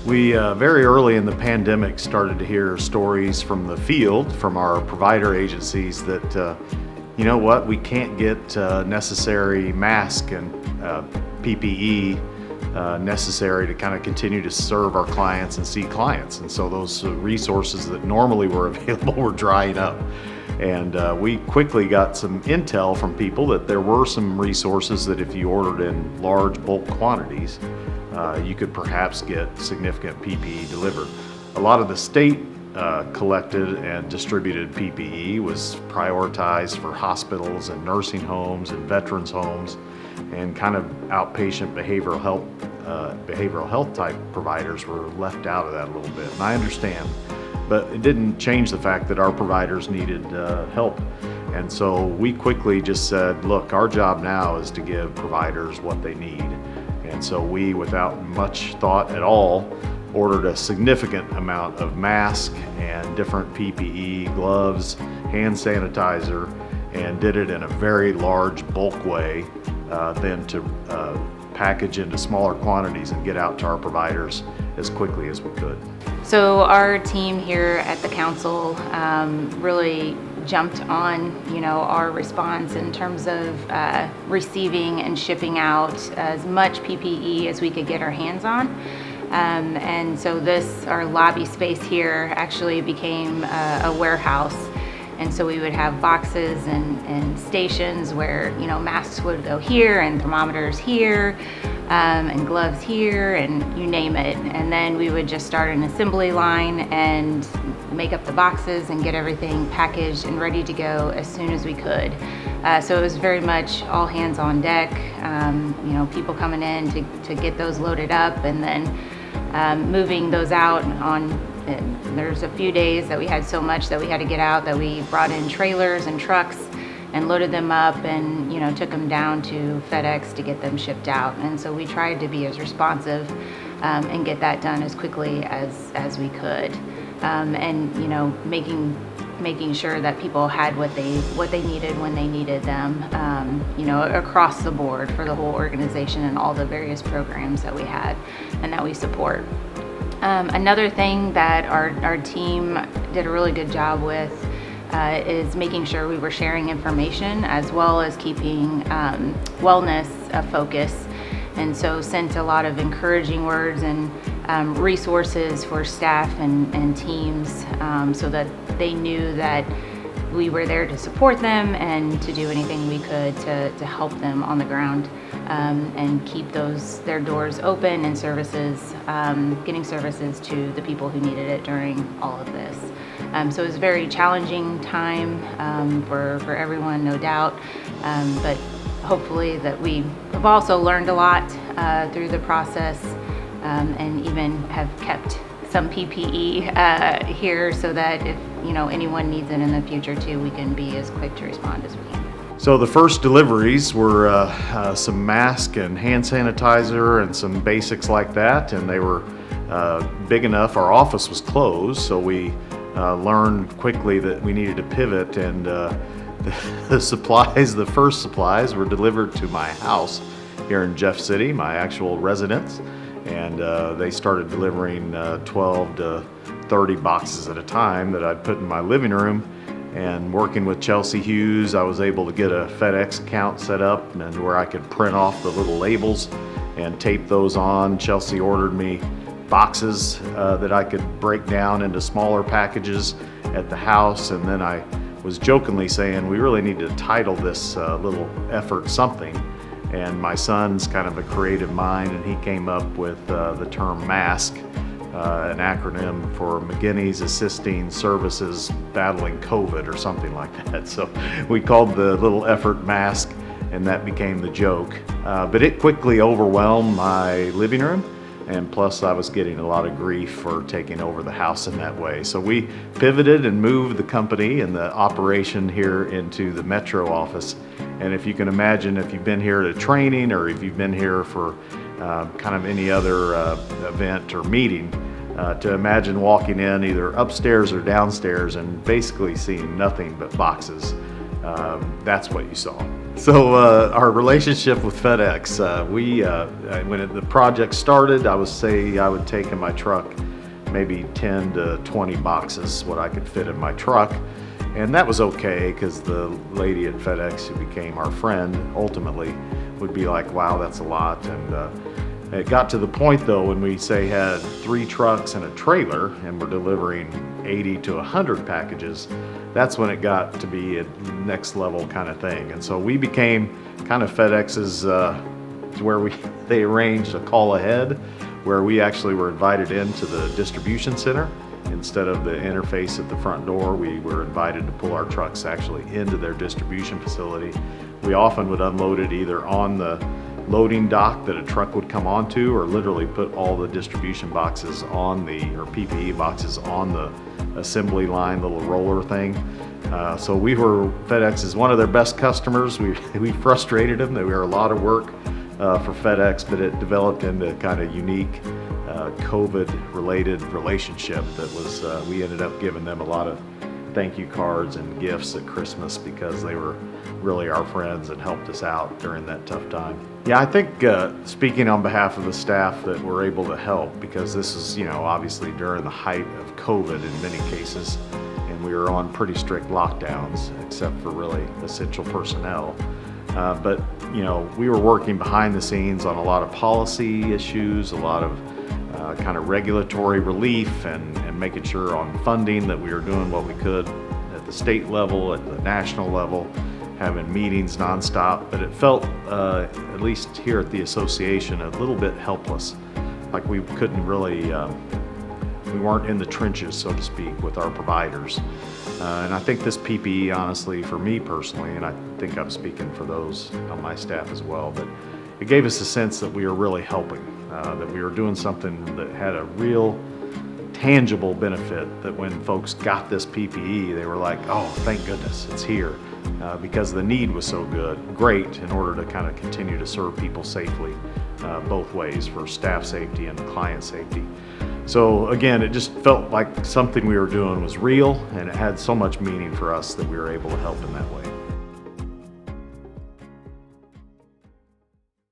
We very early in the pandemic started to hear stories from the field, from our provider agencies that, you know what, we can't get necessary mask and PPE necessary to kind of continue to serve our clients and see clients. And so those resources that normally were available were drying up. And we quickly got some intel from people that there were some resources that if you ordered in large bulk quantities, you could perhaps get significant PPE delivered. A lot of the state collected and distributed PPE was prioritized for hospitals and nursing homes and veterans homes, and kind of outpatient behavioral health type providers were left out of that a little bit. And I understand, but it didn't change the fact that our providers needed help. And so we quickly just said, look, our job now is to give providers what they need. And so we, without much thought at all, ordered a significant amount of masks and different PPE, gloves, hand sanitizer, and did it in a very large bulk way, then to package into smaller quantities and get out to our providers as quickly as we could. So our team here at the council really jumped on, our response in terms of receiving and shipping out as much PPE as we could get our hands on. And so our lobby space here actually became a warehouse. And so we would have boxes and stations where, masks would go here and thermometers here and gloves here and you name it. And then we would just start an assembly line and make up the boxes and get everything packaged and ready to go as soon as we could. So it was very much all hands on deck, people coming in to get those loaded up and then moving those out and there's a few days that we had so much that we had to get out that we brought in trailers and trucks and loaded them up and took them down to FedEx to get them shipped out. And so we tried to be as responsive and get that done as quickly as we could. And making sure that people had what they needed when they needed them, across the board for the whole organization and all the various programs that we had and that we support. Another thing that our team did a really good job with is making sure we were sharing information as well as keeping wellness a focus. And so sent a lot of encouraging words and resources for staff and teams so that they knew that we were there to support them and to do anything we could to help them on the ground and keep their doors open and services, getting services to the people who needed it during all of this. So it was a very challenging time for everyone, no doubt, but hopefully that we have also learned a lot through the process and even have kept some PPE here so that if anyone needs it in the future too, we can be as quick to respond as we can. So the first deliveries were some mask and hand sanitizer and some basics like that, and they were big enough. Our office was closed, so we learned quickly that we needed to pivot, and the first supplies were delivered to my house here in Jeff City, my actual residence, and they started delivering 12 to 30 boxes at a time that I'd put in my living room. And working with Chelsea Hughes, I was able to get a FedEx account set up and where I could print off the little labels and tape those on. Chelsea ordered me boxes that I could break down into smaller packages at the house, and then I was jokingly saying we really need to title this little effort something. And my son's kind of a creative mind, and he came up with the term MASK, an acronym for McGinney's Assisting Services Battling COVID or something like that. So we called the little effort MASK, and that became the joke. But it quickly overwhelmed my living room, and plus I was getting a lot of grief for taking over the house in that way. So we pivoted and moved the company and the operation here into the Metro office. And if you can imagine, if you've been here at a training or if you've been here for kind of any other event or meeting, to imagine walking in either upstairs or downstairs and basically seeing nothing but boxes that's what you saw. So our relationship with FedEx, when the project started, I would take in my truck maybe 10 to 20 boxes, what I could fit in my truck. And that was okay, because the lady at FedEx, who became our friend ultimately, would be like, wow, that's a lot. And it got to the point though, when we had 3 trucks and a trailer and we're delivering 80 to 100 packages, that's when it got to be a next level kind of thing. And so we became kind of FedEx's, where they arranged a call ahead, where we actually were invited into the distribution center. Instead of the interface at the front door, we were invited to pull our trucks actually into their distribution facility. We often would unload it either on the loading dock that a truck would come onto, or literally put all the distribution boxes or PPE boxes on the assembly line, little roller thing. So FedEx is one of their best customers. We frustrated them. They were a lot of work for FedEx, but it developed into kind of unique COVID-related relationship that was, we ended up giving them a lot of thank you cards and gifts at Christmas, because they were really our friends and helped us out during that tough time. Yeah, I think speaking on behalf of the staff, that we're able to help, because this is, obviously during the height of COVID in many cases, and we were on pretty strict lockdowns, except for really essential personnel. But we were working behind the scenes on a lot of policy issues, a lot of kind of regulatory relief, and making sure on funding that we were doing what we could at the state level, at the national level, having meetings nonstop. But it felt, at least here at the association, a little bit helpless, like we couldn't really, we weren't in the trenches, so to speak, with our providers. And I think this PPE, honestly, for me personally, and I think I'm speaking for those on my staff as well, but it gave us a sense that we were really helping, that we were doing something that had a real tangible benefit, that when folks got this PPE, they were like, oh, thank goodness it's here, because the need was so great in order to kind of continue to serve people safely, both ways, for staff safety and client safety. So again, it just felt like something we were doing was real, and it had so much meaning for us that we were able to help in that way.